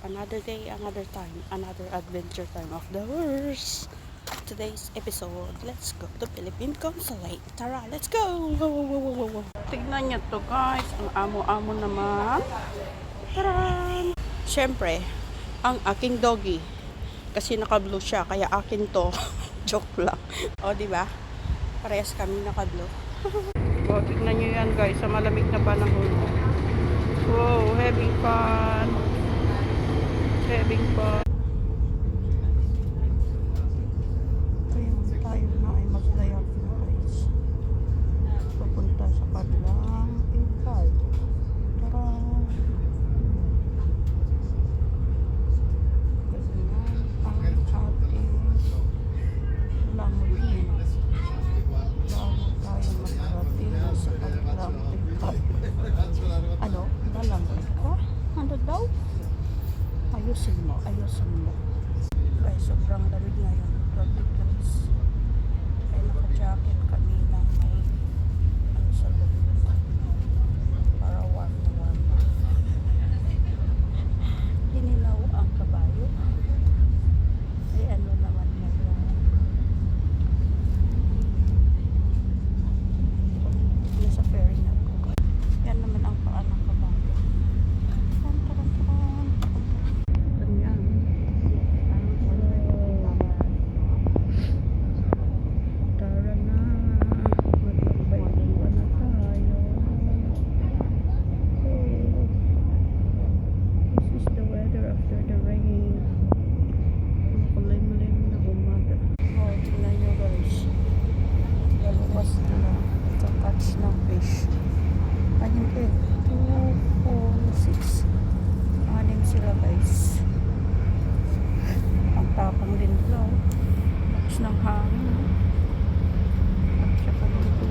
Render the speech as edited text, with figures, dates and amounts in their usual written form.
Another day, another time, another adventure time of the horse. Today's episode, let's go to Philippine Consulate. Tara, let's go! Tignan nyo to guys, ang amo-amo naman. Tara! Siyempre, ang aking doggy. Kasi naka-blue siya, kaya akin to. Joke lang. O, diba? Parehas kami naka-blue. Wow, tignan nyo yan guys, sa malamig na panahon. Wow, having fun. Having fun. Kaya tayo na ay maglayag na guys. Papunta sa kanilang ikay. Tara! Ganyan ang ating lamulin. Bago tayo makarating sa kanilang ikay. Ano? Lalamulin ka? Ano daw? Ayusin mo, ayusin mo. Guys, sobrang lamig ngayon. 12 degrees. Kaya naka-jacket kami na may ano sa loob. Para warm na warm. Dinilaw ang kabayo. Ay ano naman mo. Nasa ferry na ako. Yan naman ang paa ng kabayo. Sila guys. Ang tapang din daw. Lakas ng hangin. At saka dito